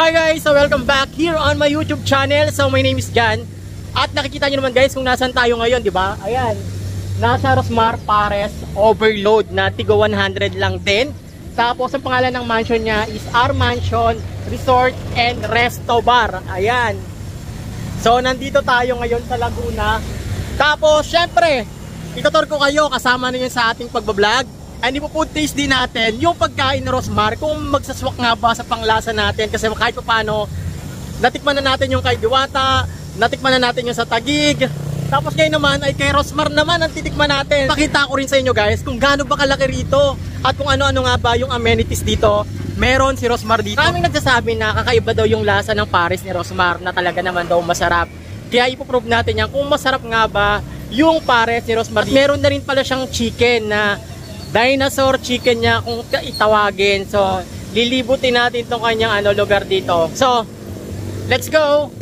Hi guys! So welcome back here on my YouTube channel. So my name is Jan. At nakikita nyo naman guys kung nasan tayo ngayon, di ba? Ayan, nasa Rosmar Pares Overload na tigo 100 lang din. Tapos ang pangalan ng mansion niya is R Mansion Resort and Resto Bar. Ayan. So nandito tayo ngayon sa Laguna. Tapos syempre, itutur ko kayo kasama na yun sa ating pagbablog. And ipo-food taste din natin yung pagkain ni Rosmar, kung magsaswak nga ba sa panglasa natin. Kasi kahit pa paano, natikman na natin yung kay Diwata, natikman na natin yung sa Tagig. Tapos ngayon naman ay kay Rosmar naman ang titikman natin. Pakita ko rin sa inyo guys kung gaano ba kalaki rito at kung ano-ano nga ba yung amenities dito. Meron si Rosmar dito. Maraming nagsasabi na kakaiba daw yung lasa ng Pares ni Rosmar, na talaga naman daw masarap. Kaya ipoprove natin yan kung masarap nga ba yung Pares ni Rosmar. At meron na rin pala siyang chicken na dinosaur chicken niya kung itawagin. So, lilibutin natin itong kanyang lugar dito. So, let's go!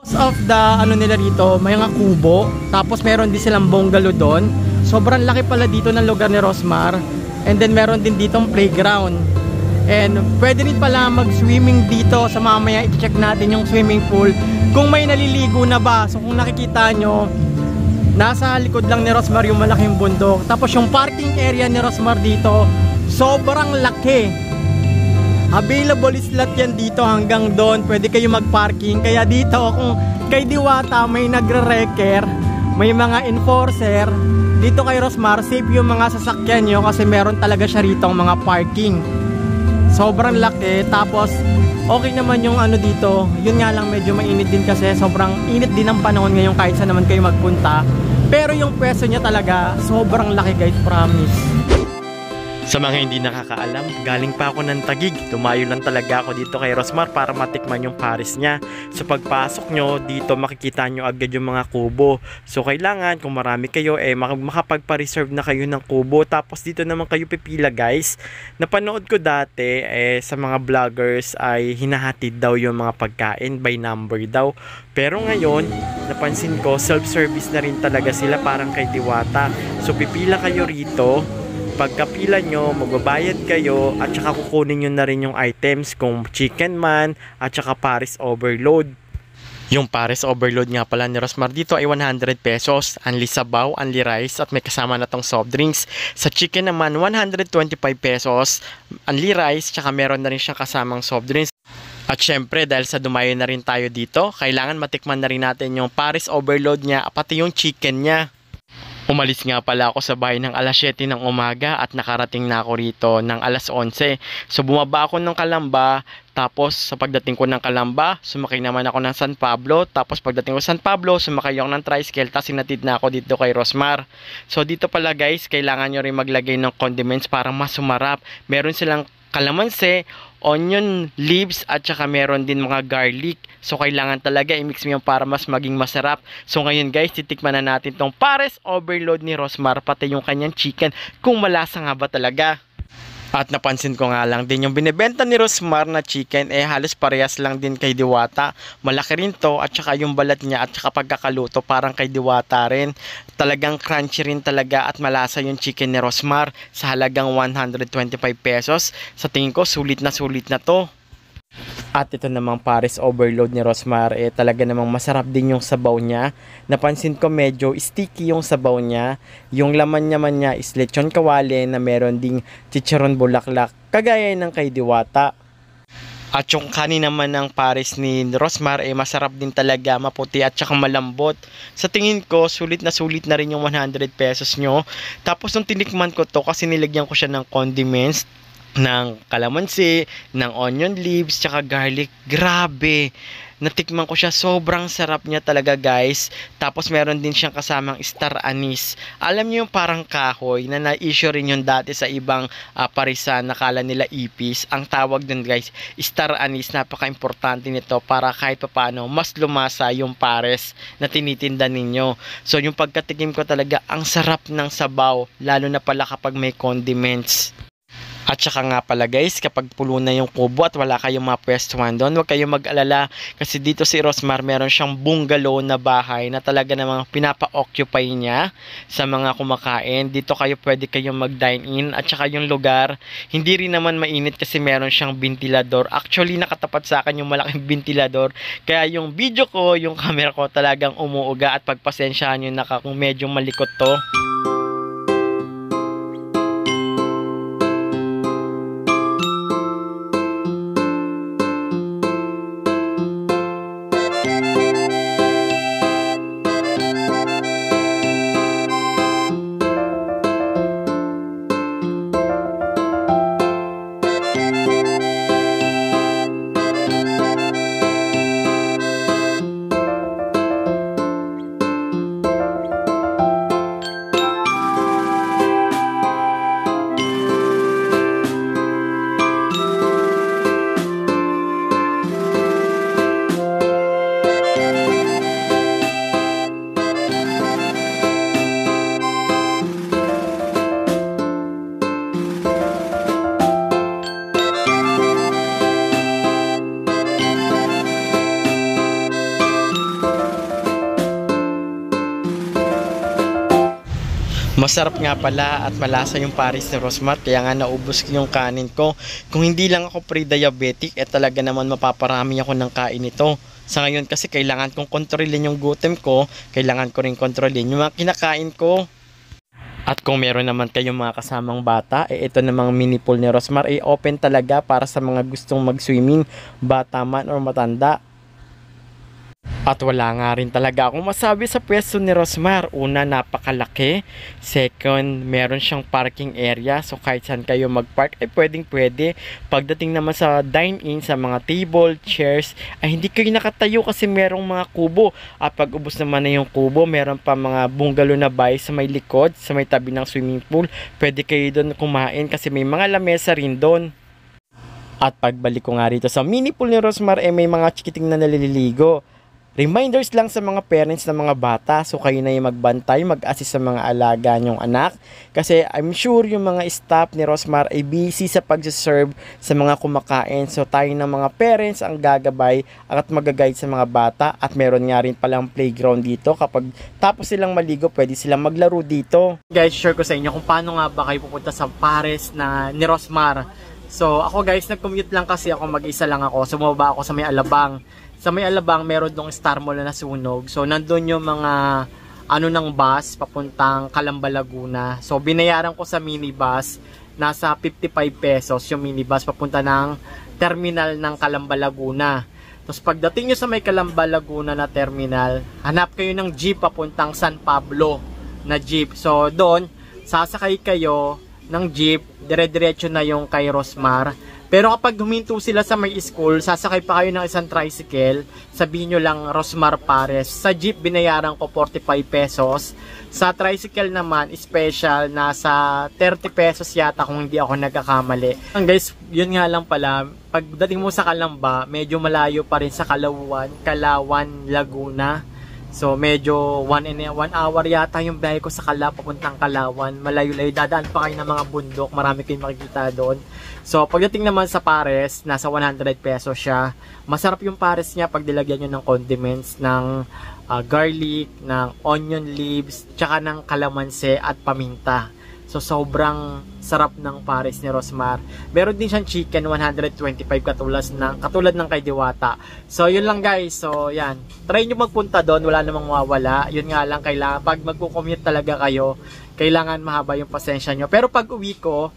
Most of the nila rito, may mga kubo. Tapos meron din silang bungalow doon. Sobrang laki pala dito ng lugar ni Rosmar. And then meron din ditong playground. And pwede rin pala mag-swimming dito. Sa mamaya i-check natin yung swimming pool kung may naliligo na ba. So kung nakikita nyo, nasa likod lang ni Rosmar yung malaking bundok. Tapos yung parking area ni Rosmar dito, sobrang laki. Available slot yan dito hanggang doon. Pwede kayo mag-parking. Kaya dito kung kay Diwata may nagre-reker, may mga enforcer, dito kay Rosmar safe yung mga sasakyan nyo kasi meron talaga siya rito mga parking. Sobrang laki. Tapos okay naman yung dito. Yun nga lang medyo mainit din kasi sobrang init din ang panahon ngayon kahit saan naman kayo magpunta. Pero yung pwesto niya talaga sobrang laki guys, promise. Sa mga hindi nakakaalam, galing pa ako ng Tagig. Tumayo lang talaga ako dito kay Rosmar para matikman yung Pares niya. So pagpasok nyo dito, makikita nyo agad yung mga kubo. So kailangan kung marami kayo makapagpa-reserve na kayo ng kubo. Tapos dito naman kayo pipila guys. Napanood ko dati sa mga vloggers ay hinahatid daw yung mga pagkain by number daw. Pero ngayon, napansin ko self-service na rin talaga sila, parang kay Diwata. So pipila kayo rito. Pagkapila nyo, magbabayad kayo at saka kukunin nyo na rin yung items kung chicken man at saka Pares Overload. Yung Pares Overload nga pala ni Rosmar dito ay 100 pesos, only sabaw, only rice at may kasama na tong soft drinks. Sa chicken naman 125 pesos, only rice, tsaka meron na rin siyang kasamang soft drinks. At syempre dahil sa dumayo na rin tayo dito, kailangan matikman na rin natin yung Pares Overload niya pati yung chicken niya. Umalis nga pala ako sa bahay ng alas 7 ng umaga at nakarating na ako rito ng alas 11. So bumaba ako ng Calamba, tapos sa pagdating ko ng Calamba, sumakay naman ako ng San Pablo. Tapos pagdating ko sa San Pablo, sumakay ako ng tricycle, tapos sinatid na ako dito kay Rosmar. So dito pala guys, kailangan nyo rin maglagay ng condiments para mas sumarap. Meron silang kalamansi, onion leaves at saka meron din mga garlic. So kailangan talaga i-mix mo yung para mas maging masarap. So ngayon guys, titikman na natin tong Pares Overload ni Rosmar pati yung kanyang chicken kung malasa nga ba talaga. At napansin ko nga lang din yung binibenta ni Rosmar na chicken halos parehas lang din kay Diwata. Malaki rin to at saka yung balat niya at saka pagkakaluto parang kay Diwata rin. Talagang crunchy rin talaga at malasa yung chicken ni Rosmar sa halagang 125 pesos. Sa tingin ko sulit na to. At ito namang Pares Overload ni Rosmar talaga namang masarap din yung sabaw niya. Napansin ko medyo sticky yung sabaw niya. Yung laman naman niya is lechon kawali na meron ding chicharon bulaklak kagaya ng kay Diwata. At yung kanin naman ng Pares ni Rosmar masarap din talaga, maputi at saka malambot. Sa tingin ko sulit na rin yung 100 pesos nyo. Tapos nung tinikman ko to kasi nilagyan ko siya ng condiments, ng kalamansi, ng onion leaves, tsaka garlic. Grabe! Natikman ko siya, sobrang sarap niya talaga guys. Tapos meron din siyang kasamang star anise. Alam niyo yung parang kahoy na na-issue rin yung dati sa ibang parisan, nakala nila ipis. Ang tawag dun guys, star anise. Napaka-importante nito para kahit paano mas lumasa yung Pares na tinitinda ninyo. So yung pagkatikim ko talaga, ang sarap ng sabaw, lalo na pala kapag may condiments. At saka nga pala guys, kapag pulo na yung kubo at wala kayong mapwestuhan doon, huwag kayong mag-alala kasi dito si Rosmar meron siyang bungalow na bahay na talaga namang pinapa-occupy niya sa mga kumakain. Dito pwede kayong mag-dine in at saka yung lugar, hindi rin naman mainit kasi meron siyang ventilador. Actually, nakatapat sa akin yung malaking ventilador. Kaya yung video ko, yung camera ko talagang umuuga at pagpasensyahan nyo na kung medyo malikot to. Masarap nga pala at malasa yung Paris ni Rosmar, kaya nga naubos ko yung kanin ko. Kung hindi lang ako pre-diabetic, talaga naman mapaparami ako ng kain nito. Sa ngayon kasi kailangan kong kontrolin yung gutom ko, kailangan ko rin kontrolin yung mga kinakain ko. At kung meron naman kayong mga kasamang bata, ito namang mini pool ni Rosmar, open talaga para sa mga gustong mag-swimming, bata man or matanda. At wala nga rin talaga akong masabi sa pwesto ni Rosmar. Una, napakalaki. Second, meron siyang parking area. So kahit saan kayo mag-park ay pwede. Pagdating naman sa dine-in, sa mga table, chairs, ay hindi kayo nakatayo kasi merong mga kubo. At pag ubos naman na yung kubo, meron pa mga bungalow na bahay sa may likod, sa may tabi ng swimming pool. Pwede kayo doon kumain kasi may mga lamesa rin doon. At pagbalik ko nga rito sa mini pool ni Rosmar, may mga chikiting na naliligo. Reminders lang sa mga parents ng mga bata, so kayo na yung magbantay, mag-assist sa mga alaga nyong anak. Kasi I'm sure yung mga staff ni Rosmar ay busy sa pag-serve sa mga kumakain. So tayo ng mga parents ang gagabay at mag-guide sa mga bata. At meron nga rin palang playground dito. Kapag tapos silang maligo, pwede silang maglaro dito. Guys, share ko sa inyo kung paano nga ba kayo pupunta sa Paris na ni Rosmar. So ako guys, nag-commute lang kasi ako, mag-isa lang ako. Sumaba ako sa may Alabang. Sa may Alabang, meron dong Star Mall na nasunog. So, nandun yung mga ng bus papuntang Calamba, Laguna. So, binayaran ko sa minibus. Nasa 55 pesos yung minibus papunta ng terminal ng Calamba, Laguna. Tapos, pagdating nyo sa may Calamba, Laguna na terminal, hanap kayo ng jeep papuntang San Pablo na jeep. So, doon, sasakay kayo ng jeep. Dire-diretso na yung kay Rosmar. Pero kapag huminto sila sa may school, sasakay pa kayo ng isang tricycle, sabihin nyo lang Rosmar Pares. Sa jeep, binayaran ko 45 pesos. Sa tricycle naman, special, nasa 30 pesos yata kung hindi ako nagkakamali. Guys, yun nga lang pala, pagdating mo sa Calamba, medyo malayo pa rin sa Kalawan, Laguna. So medyo 1 hour yata yung biyahe ko sa papuntang Kalawan. Malayo-layo, dadaan pa kayo ng mga bundok, marami kayong makikita doon. So pagdating naman sa Pares, nasa 100 pesos siya. Masarap yung Pares niya pag dilagyan nyo ng condiments, ng garlic, ng onion leaves, tsaka ng kalamansi at paminta. So sobrang sarap ng Pares ni Rosmar. Meron din siyang chicken, 125 katulad ng kay Diwata. So yun lang guys. So yan, try nyo magpunta doon, wala namang mawawala. Yun nga lang, kailangan pag magko-commute talaga kayo, kailangan mahaba yung pasensya nyo. Pero pag uwi ko,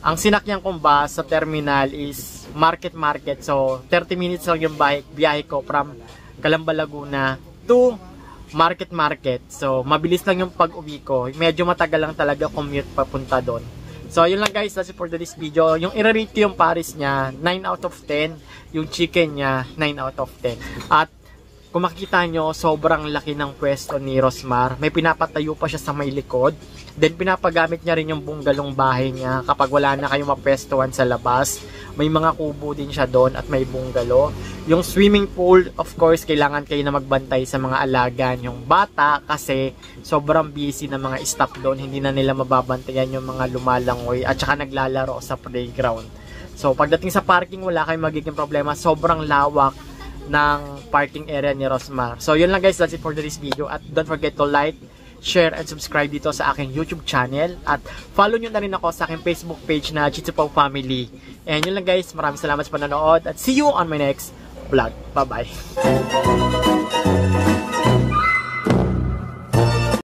ang sinakyan kong bus sa terminal is Market. So 30 minutes lang yung biyahe ko from Calamba, Laguna to Market. So mabilis lang yung pag-uwi ko. Medyo matagal lang talaga commute papunta doon. So yun lang guys, that's it for this video. Yung i-rate ko yung Paris niya, 9 out of 10. Yung chicken niya, 9 out of 10. At Kung makikita nyo, sobrang laki ng pwesto ni Rosmar. May pinapatayo pa siya sa may likod. Then pinapagamit niya rin yung bunggalong bahay niya kapag wala na kayong mapwestuhan sa labas. May mga kubo din siya doon at may bungalo. Yung swimming pool, of course, kailangan kayo na magbantay sa mga alaga yung bata kasi sobrang busy ng mga staff doon. Hindi na nila mababantayan yung mga lumalangoy at saka naglalaro sa playground. So pagdating sa parking, wala kayong magiging problema. Sobrang lawak ng parking area ni Rosmar. So yun lang guys, that's it for today's video. At don't forget to like, share, and subscribe dito sa aking YouTube channel. At follow nyo na rin ako sa aking Facebook page na Chitsupao Family. And yun lang guys, maraming salamat sa panonood. At see you on my next vlog. Bye-bye!